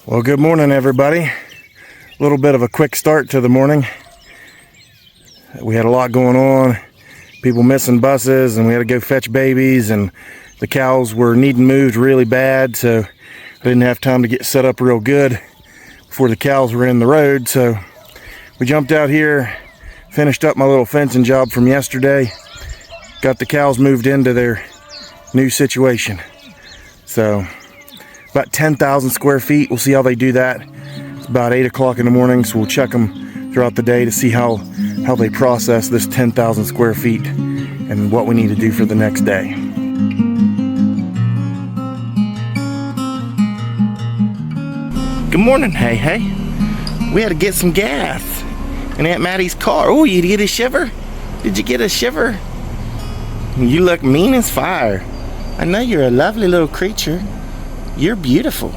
Well, good morning, everybody. A little bit of a quick start to the morning. We had a lot going on. People missing buses, and we had to go fetch babies, and the cows were needing moved really bad, so I didn't have time to get set up real good before the cows were in the road. So we jumped out here, finished up my little fencing job from yesterday, got the cows moved into their new situation. So about 10,000 square feet. We'll see how they do that. It's about 8 o'clock in the morning, so we'll check them throughout the day to see how they process this 10,000 square feet and what we need to do for the next day. Good morning, hey. We had to get some gas in Aunt Maddie's car. Oh, you get a shiver? Did you get a shiver? You look mean as fire. I know you're a lovely little creature. You're beautiful.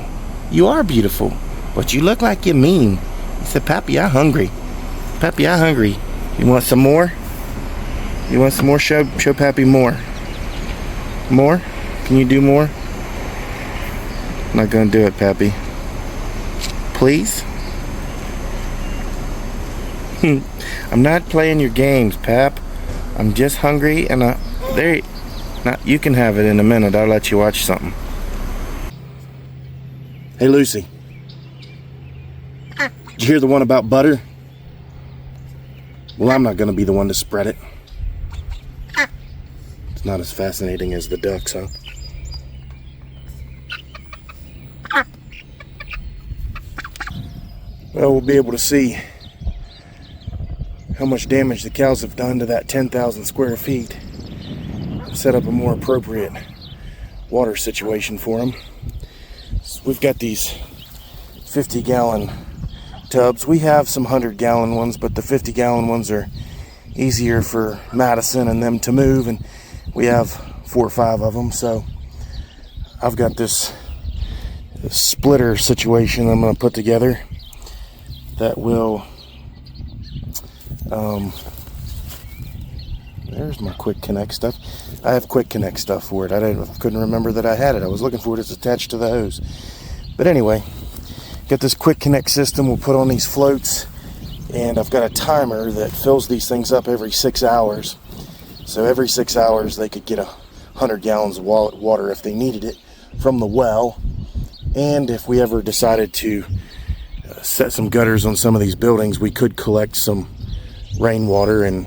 You are beautiful. But you look like you're mean. He said, Pappy, I'm hungry. Pappy, I'm hungry. You want some more? You want some more? Show Pappy more. More? Can you do more? I'm not gonna do it, Pappy. Please? I'm not playing your games, Pap. I'm just hungry, and you can have it in a minute. I'll let you watch something. Hey, Lucy. Did you hear the one about butter? Well, I'm not going to be the one to spread it. It's not as fascinating as the ducks, huh? Well, we'll be able to see how much damage the cows have done to that 10,000 square feet. Set up a more appropriate water situation for them. So we've got these 50-gallon tubs. We have some 100-gallon ones, but the 50-gallon ones are easier for Madison and them to move, and we have 4 or 5 of them. So I've got this splitter situation I'm going to put together that will there's my quick connect stuff. I have quick connect stuff for it. I couldn't remember that I had it. I was looking for it. It's attached to the hose. But anyway, got this quick connect system. We'll put on these floats, and I've got a timer that fills these things up every 6 hours. So every 6 hours they could get 100 gallons of water if they needed it from the well. And if we ever decided to set some gutters on some of these buildings, we could collect some rainwater and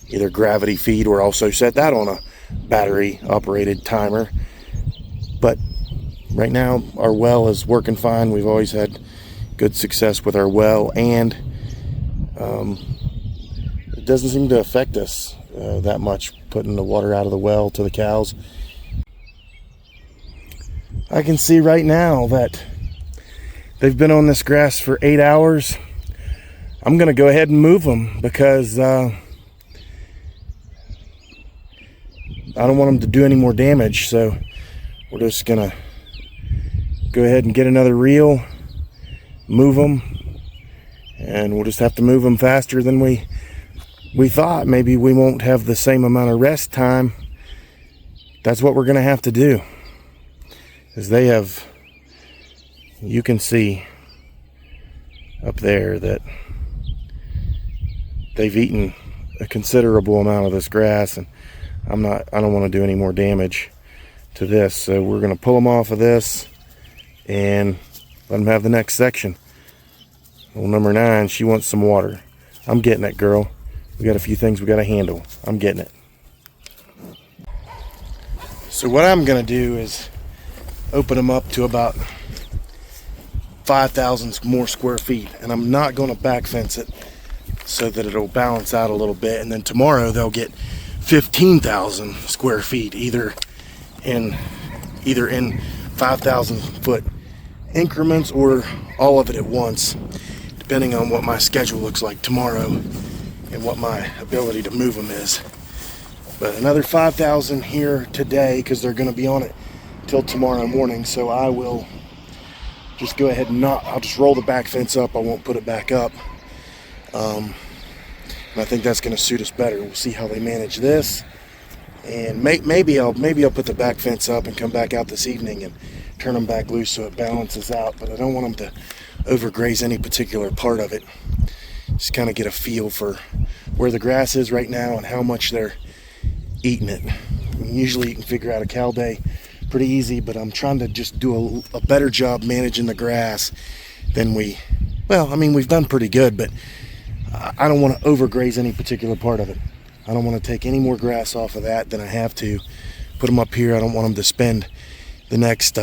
either gravity feed or also set that on a battery operated timer. But right now our well is working fine. We've always had good success with our well, and it doesn't seem to affect us that much, putting the water out of the well to the cows. I can see right now that they've been on this grass for 8 hours. I'm gonna go ahead and move them because I don't want them to do any more damage. So we're just gonna go ahead and get another reel, move them, and we'll just have to move them faster than we thought. Maybe we won't have the same amount of rest time. That's what we're gonna have to do, because they have, you can see up there that they've eaten a considerable amount of this grass, and I don't want to do any more damage to this. So we're going to pull them off of this and let them have the next section. Well, number 9, she wants some water. I'm getting it, girl. We got a few things we got to handle. I'm getting it. So what I'm going to do is open them up to about 5,000 more square feet, and I'm not going to back fence it so that it'll balance out a little bit, and then tomorrow they'll get 15,000 square feet, either in 5,000 foot increments or all of it at once, depending on what my schedule looks like tomorrow and what my ability to move them is. But another 5,000 here today, because they're going to be on it till tomorrow morning. So I will just go ahead and I'll just roll the back fence up. I won't put it back up. And I think that's going to suit us better. We'll see how they manage this, and maybe I'll put the back fence up and come back out this evening and turn them back loose so it balances out, but I don't want them to overgraze any particular part of it. Just kind of get a feel for where the grass is right now and how much they're eating it. Usually you can figure out a cow day pretty easy, but I'm trying to just do a better job managing the grass than we've done pretty good, but I don't want to overgraze any particular part of it. I don't want to take any more grass off of that than I have to. Put them up here. I don't want them to spend the next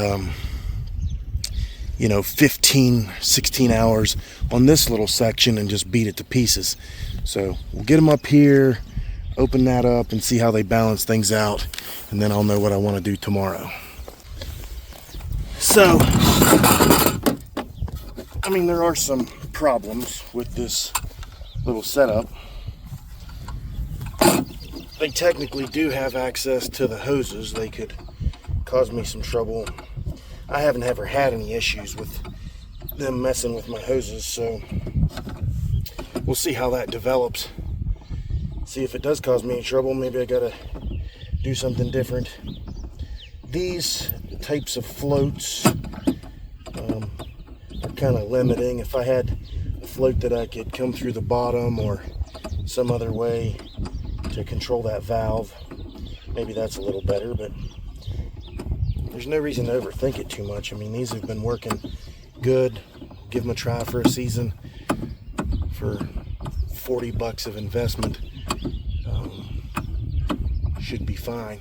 15, 16 hours on this little section and just beat it to pieces. So we'll get them up here, open that up and see how they balance things out, and then I'll know what I want to do tomorrow. So, there are some problems with this little setup. They technically do have access to the hoses. They could cause me some trouble. I haven't ever had any issues with them messing with my hoses, so we'll see how that develops. See if it does cause me any trouble. Maybe I gotta do something different. These types of floats are kind of limiting. If I had a float that I could come through the bottom or some other way to control that valve, maybe that's a little better, but there's no reason to overthink it too much. These have been working good. Give them a try for a season for $40 of investment. Should be fine.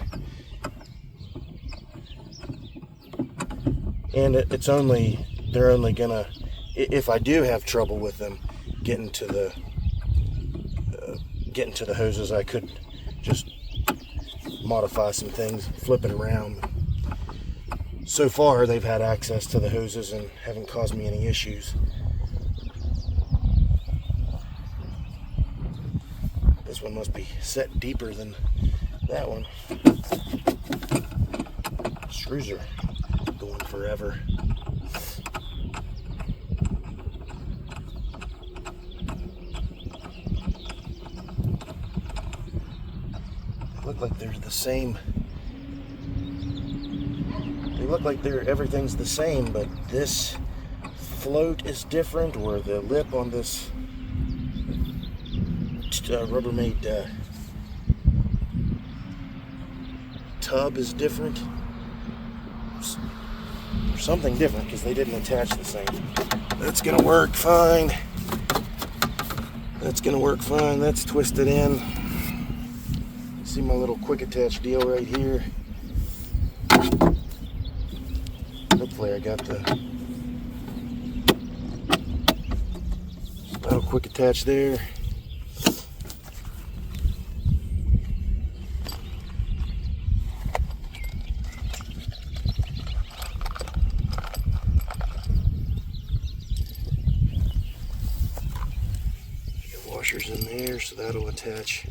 And they're only gonna, if I do have trouble with them getting to the hoses, I could just modify some things, flip it around. So far, they've had access to the hoses and haven't caused me any issues. This one must be set deeper than that one. Screws are going forever. They look like they're the same. They look like everything's the same, but this float is different, or the lip on this Rubbermaid tub is different. Something different, because they didn't attach the same. That's gonna work fine. That's gonna work fine. That's twisted in. See my little quick attach deal right here. Hopefully I got the little quick attach there. Washers in there, so that'll attach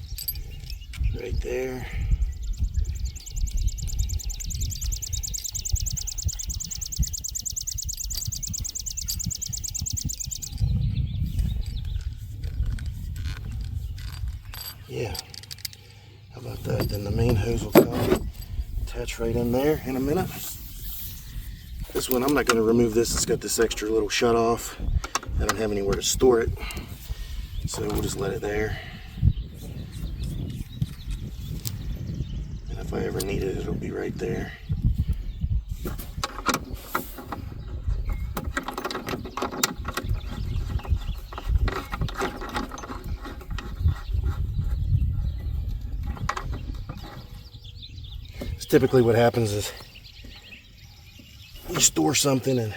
right there. Yeah, how about that? Then the main hose will come, attach right in there in a minute. This one, I'm not going to remove this. It's got this extra little shut off. I don't have anywhere to store it, so we'll just let it there. And if I ever need it, it'll be right there. Typically what happens is you store something and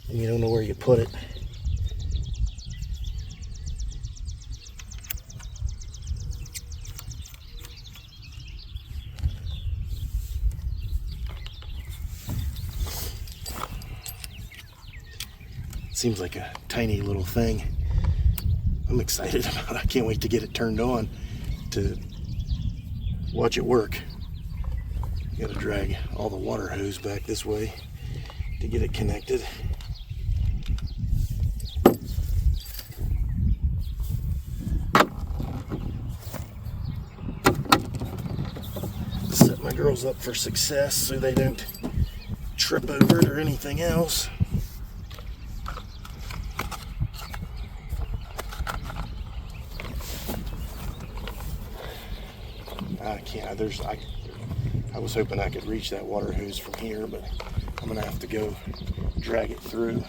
you don't know where you put it. Seems like a tiny little thing. I'm excited about it. I can't wait to get it turned on to watch it work. Got to drag all the water hose back this way to get it connected. Set my girls up for success so they don't trip over it or anything else. I can't, I was hoping I could reach that water hose from here, but I'm gonna have to go drag it through.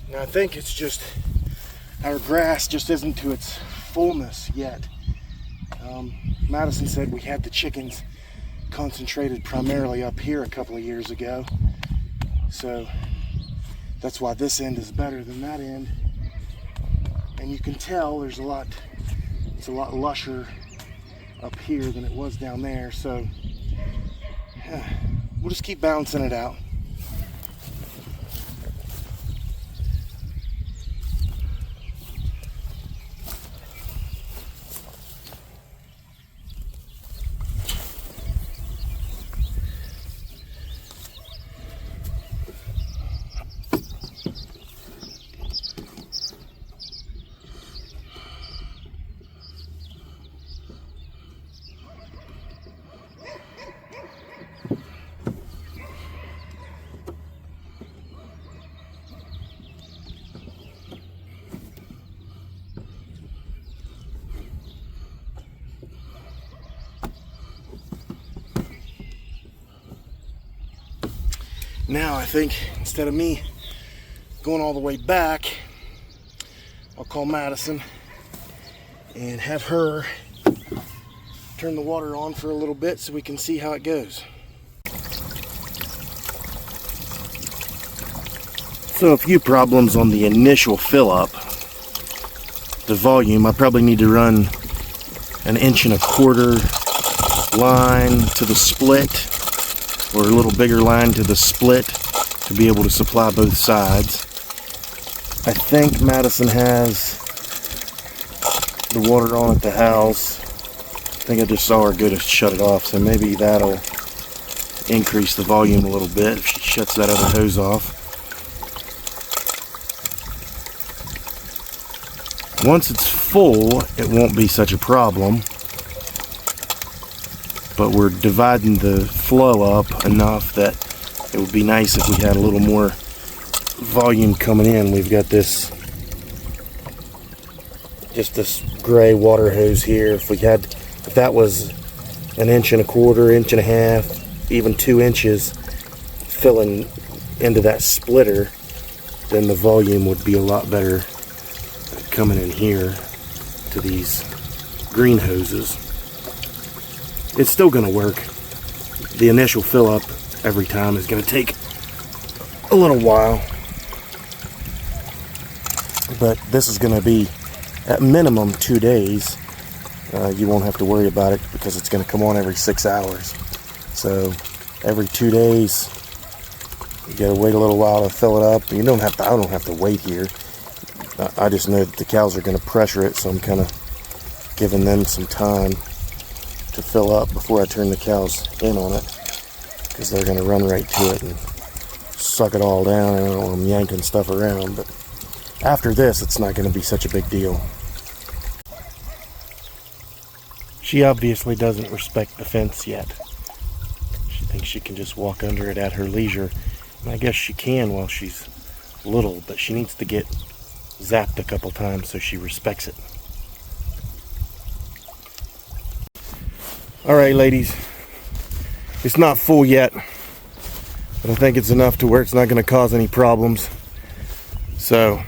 Now I think it's just our grass just isn't to its fullness yet. Madison said we had the chickens concentrated primarily up here a couple of years ago, so that's why this end is better than that end. And you can tell it's a lot lusher up here than it was down there, so we'll just keep balancing it out. Now I think instead of me going all the way back, I'll call Madison and have her turn the water on for a little bit so we can see how it goes. So a few problems on the initial fill up. The volume, I probably need to run 1.25 inch line to the split, or a little bigger line to the split to be able to supply both sides. I think Madison has the water on at the house. I think I just saw her go to shut it off, so maybe that'll increase the volume a little bit if she shuts that other hose off. Once it's full, it won't be such a problem. But we're dividing the flow up enough that it would be nice if we had a little more volume coming in. We've got this gray water hose here. If that was 1.25 inches, 1.5 inches, even 2 inches filling into that splitter, then the volume would be a lot better coming in here to these green hoses. It's still going to work. The initial fill up every time is going to take a little while, but this is going to be at minimum 2 days. You won't have to worry about it because it's going to come on every 6 hours. So every 2 days you got to wait a little while to fill it up. I don't have to wait here. I just know that the cows are going to pressure it, so I'm kind of giving them some time to fill up before I turn the cows in on it, because they're going to run right to it and suck it all down. I don't want them yanking stuff around, but after this it's not going to be such a big deal. She obviously doesn't respect the fence yet. She thinks she can just walk under it at her leisure, and I guess she can while she's little, but she needs to get zapped a couple times so she respects it. Alright ladies, it's not full yet, but I think it's enough to where it's not going to cause any problems. So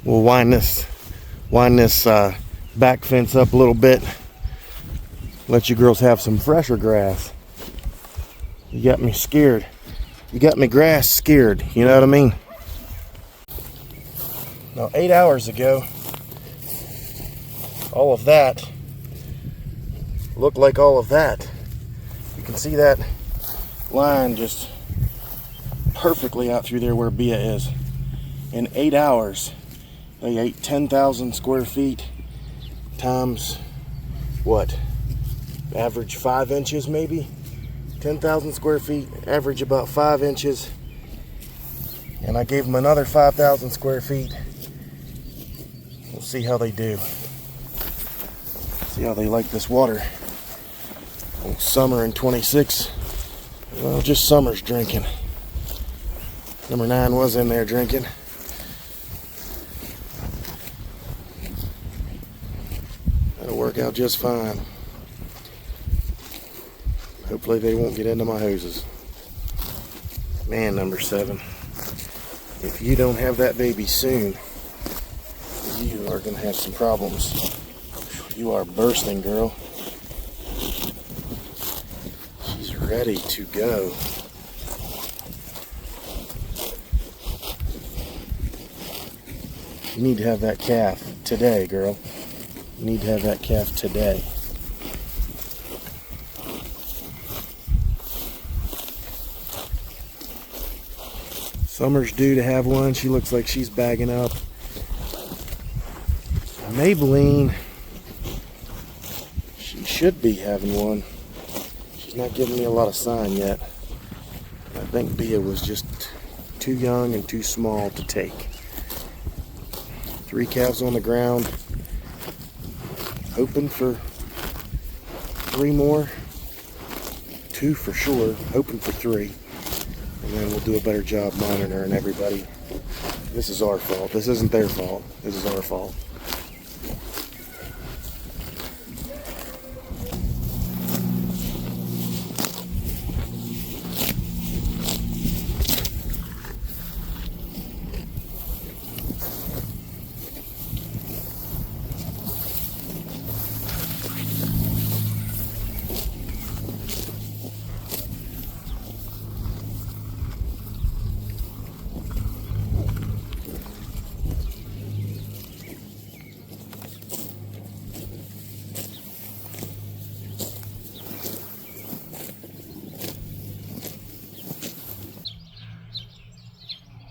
we'll wind this back fence up a little bit, let you girls have some fresher grass. You got me scared. You got me grass scared, you know what I mean? Now 8 hours ago, all of that looked like all of that. You can see that line just perfectly out through there where Bia is. In 8 hours, they ate 10,000 square feet times what? Average 5 inches maybe? 10,000 square feet, average about 5 inches. And I gave them another 5,000 square feet. We'll see how they do. See how they like this water. Oh, summer in 26. Well, just Summer's drinking. Number 9 was in there drinking. That'll work out just fine. Hopefully they won't get into my hoses. Man, number 7. If you don't have that baby soon, you are going to have some problems. You are bursting, girl. She's ready to go. You need to have that calf today, girl. You need to have that calf today. Summer's due to have one. She looks like she's bagging up. Maybelline, she should be having one. She's not giving me a lot of sign yet. I think Bia was just too young and too small to take. 3 calves on the ground. Hoping for 3 more. 2 for sure. Hoping for 3. And then we'll do a better job monitoring everybody. This is our fault. This isn't their fault. This is our fault.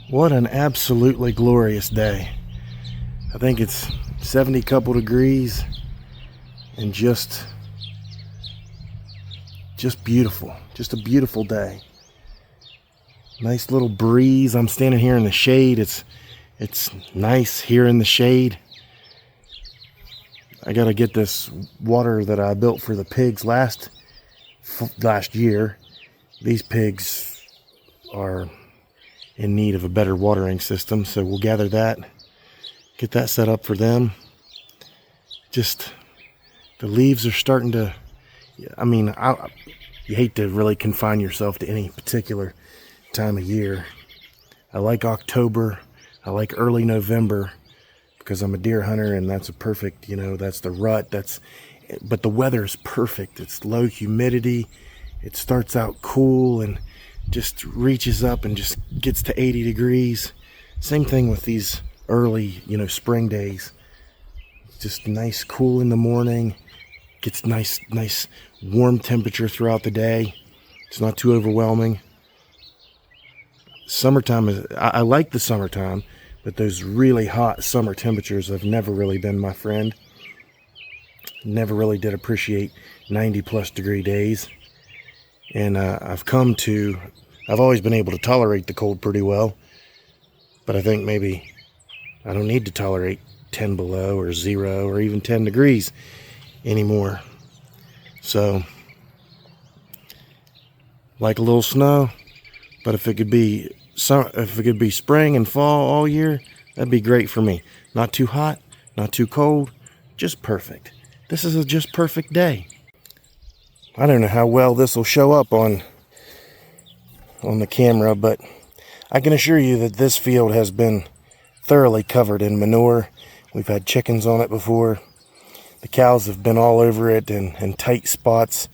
What an absolutely glorious day. I think it's 70 couple degrees and just beautiful. Just a beautiful day. Nice little breeze. I'm standing here in the shade. It's nice here in the shade. I gotta get this water that I built for the pigs last year. These pigs are in need of a better watering system, so we'll gather that, get that set up for them. Just the leaves are starting to, I mean, you hate to really confine yourself to any particular time of year. I like October, I like early November, because I'm a deer hunter and that's a perfect, that's the rut, but the weather is perfect. It's low humidity, it starts out cool and just reaches up and just gets to 80 degrees. Same thing with these early, spring days. Just nice cool in the morning. Gets nice warm temperature throughout the day. It's not too overwhelming. Summertime I like the summertime, but those really hot summer temperatures have never really been my friend. Never really did appreciate 90+ degree days. And I've always been able to tolerate the cold pretty well, but I think maybe I don't need to tolerate 10 below or 0 or even 10 degrees anymore. So, like a little snow, but if it could be spring and fall all year, that'd be great for me. Not too hot, not too cold, just perfect. This is a just perfect day. I don't know how well this will show up on the camera, but I can assure you that this field has been thoroughly covered in manure. We've had chickens on it before. The cows have been all over it in tight spots.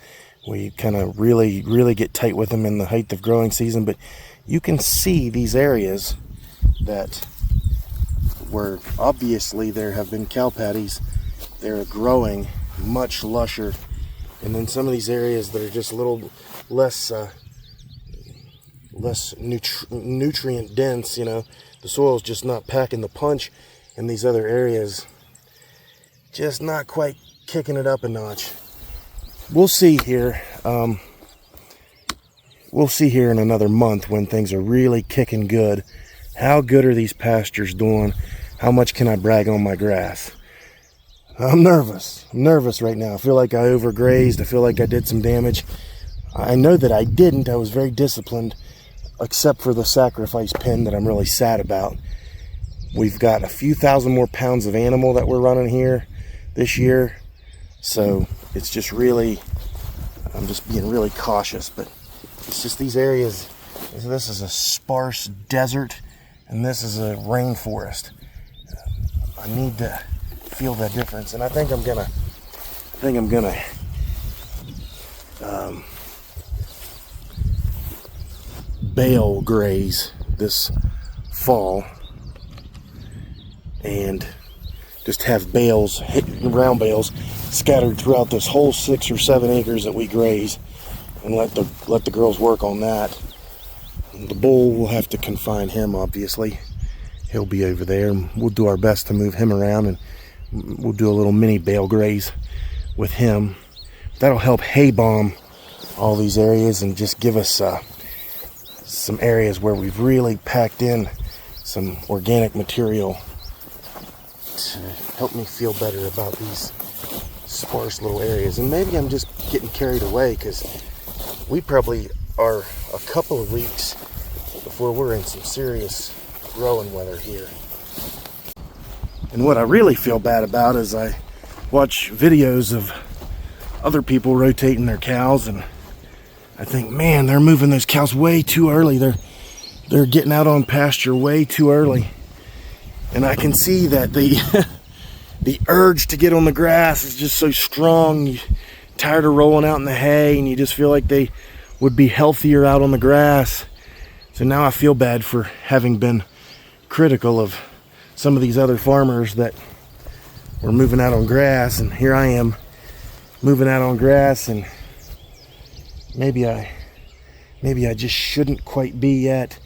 We kind of really get tight with them in the height of growing season, but you can see these areas that where obviously there have been cow patties, they're growing much lusher. And then some of these areas that are just a little less nutrient dense, you know, the soil's just not packing the punch, and these other areas just not quite kicking it up a notch. We'll see here. We'll see here in another month when things are really kicking good. How good are these pastures doing? How much can I brag on my grass? I'm nervous. I'm nervous right now. I feel like I overgrazed. I feel like I did some damage. I know that I didn't. I was very disciplined, except for the sacrifice pen that I'm really sad about. We've got a few thousand more pounds of animal that we're running here this year. So it's just really, I'm just being really cautious, but it's just these areas. This is a sparse desert and this is a rainforest. I need to feel that difference, and I think I'm gonna bale graze this fall and just have bales, round bales, scattered throughout this whole 6 or 7 acres that we graze, and let the girls work on that. The bull, will have to confine him, obviously. He'll be over there, and we'll do our best to move him around, and we'll do a little mini bale graze with him. That'll help hay bomb all these areas and just give us some areas where we've really packed in some organic material to help me feel better about these sparse little areas. And maybe I'm just getting carried away, because we probably are a couple of weeks before we're in some serious growing weather here. And what I really feel bad about is I watch videos of other people rotating their cows, and I think, man, they're moving those cows way too early. They're getting out on pasture way too early. And I can see that the urge to get on the grass is just so strong. You're tired of rolling out in the hay, and you just feel like they would be healthier out on the grass. So now I feel bad for having been critical of some of these other farmers that were moving out on grass, and here I am moving out on grass, and maybe I just shouldn't quite be yet.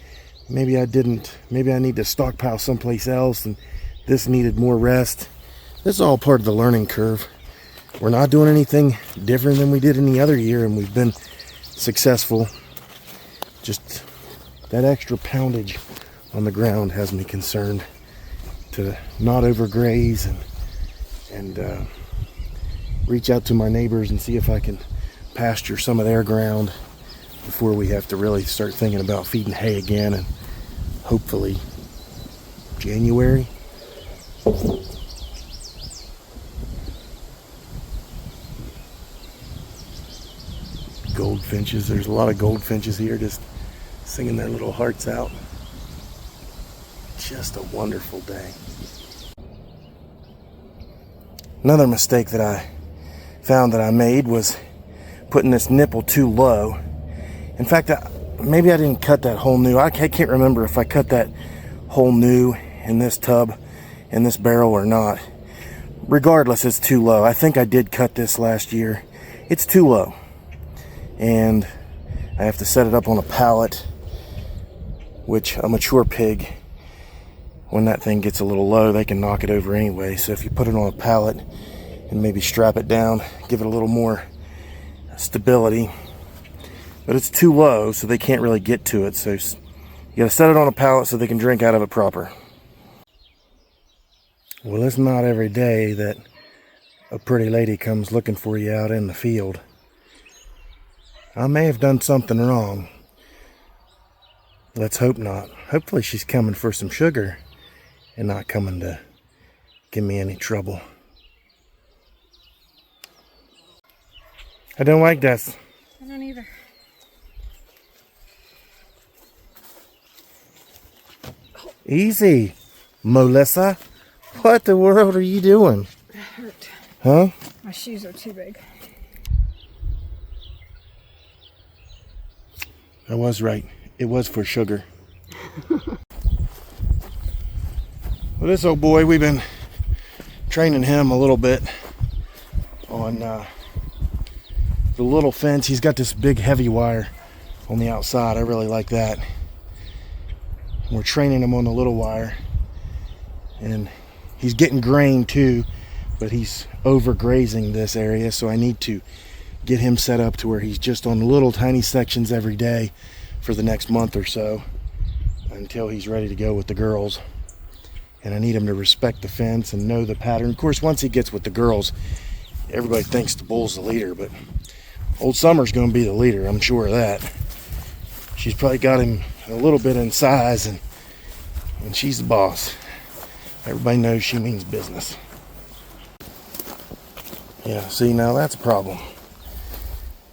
Maybe I didn't. Maybe I need to stockpile someplace else, and this needed more rest. This is all part of the learning curve. We're not doing anything different than we did any other year, and we've been successful. Just that extra poundage on the ground has me concerned to not overgraze and reach out to my neighbors and see if I can pasture some of their ground before we have to really start thinking about feeding hay again, and hopefully January. Goldfinches, there's a lot of goldfinches here just singing their little hearts out. Just a wonderful day. Another mistake that I found that I made was putting this nipple too low. In fact, maybe I didn't cut that hole new. I can't remember if I cut that hole new in this tub, in this barrel, or not. Regardless, it's too low. I think I did cut this last year. It's too low. And I have to set it up on a pallet, which a mature pig, when that thing gets a little low, they can knock it over anyway. So if you put it on a pallet and maybe strap it down, give it a little more stability. But it's too low, so they can't really get to it. So you gotta set it on a pallet so they can drink out of it proper. Well, it's not every day that a pretty lady comes looking for you out in the field. I may have done something wrong. Let's hope not. Hopefully she's coming for some sugar and not coming to give me any trouble. I don't like this. I don't either. Easy, Melissa. What the world are you doing? That hurt. Huh? My shoes are too big. I was right. It was for sugar. Well, this old boy, we've been training him a little bit on the little fence. He's got this big heavy wire on the outside. I really like that. We're training him on the little wire, and he's getting grain too, but he's overgrazing this area, so I need to get him set up to where he's just on little tiny sections every day for the next month or so until he's ready to go with the girls. And I need him to respect the fence and know the pattern. Of course, once he gets with the girls, everybody thinks the bull's the leader, but old Summer's going to be the leader, I'm sure of that. She's probably got him a little bit in size, and she's the boss. Everybody knows she means business. Yeah, see, now that's a problem.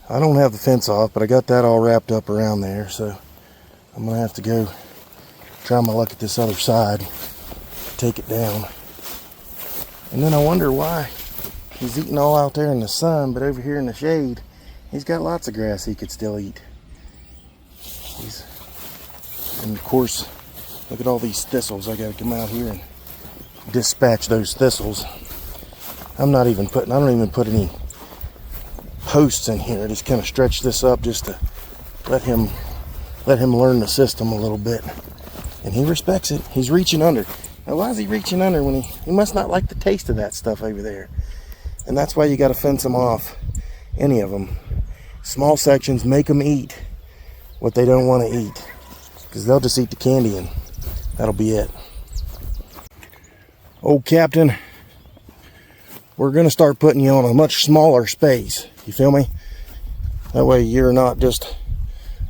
I don't have the fence off, but I got that all wrapped up around there, so I'm going to have to go try my luck at this other side, take it down. And then I wonder why he's eating all out there in the sun, but over here in the shade, he's got lots of grass he could still eat. And of course, look at all these thistles. I gotta come out here and dispatch those thistles. I don't even put any posts in here. I just kind of stretch this up just to let him learn the system a little bit. And he respects it. He's reaching under. Now, why is he reaching under when he must not like the taste of that stuff over there? And that's why you got to fence them off, any of them. Small sections, make them eat what they don't want to eat, because they'll just eat the candy and that'll be it. Old Captain, we're going to start putting you on a much smaller space. You feel me? That way you're not just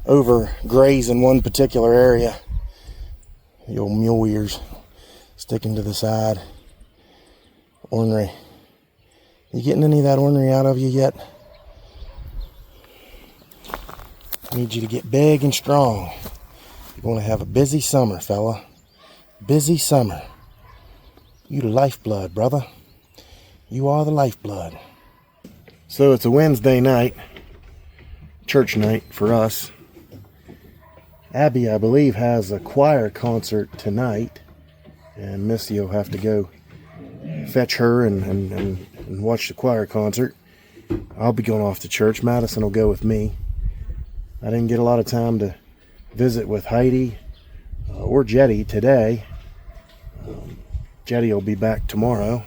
over grazing one particular area. The old mule ears sticking to the side. Ornery. You getting any of that ornery out of you yet? I need you to get big and strong. You're going to have a busy summer, fella. Busy summer. You the lifeblood, brother. You are the lifeblood. So it's a Wednesday night. Church night for us. Abby, I believe, has a choir concert tonight. And Missy will have to go fetch her and watch the choir concert. I'll be going off to church. Madison will go with me. I didn't get a lot of time to visit with Heidi or Jetty today. Jetty will be back tomorrow.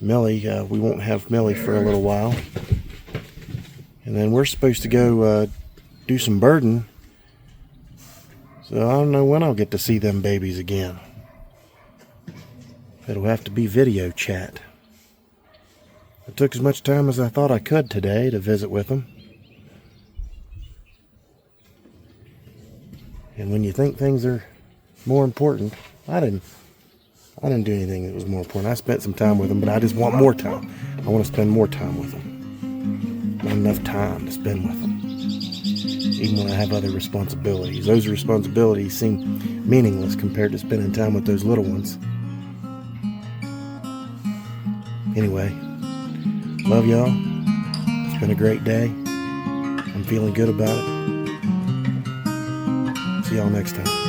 Millie, we won't have Millie for a little while. And then we're supposed to go do some birding. So I don't know when I'll get to see them babies again. It'll have to be video chat. I took as much time as I thought I could today to visit with them. And when you think things are more important, I didn't do anything that was more important. I spent some time with them, but I just want more time. I want to spend more time with them. Not enough time to spend with them. Even when I have other responsibilities. Those responsibilities seem meaningless compared to spending time with those little ones. Anyway, love y'all. It's been a great day. I'm feeling good about it. See y'all next time.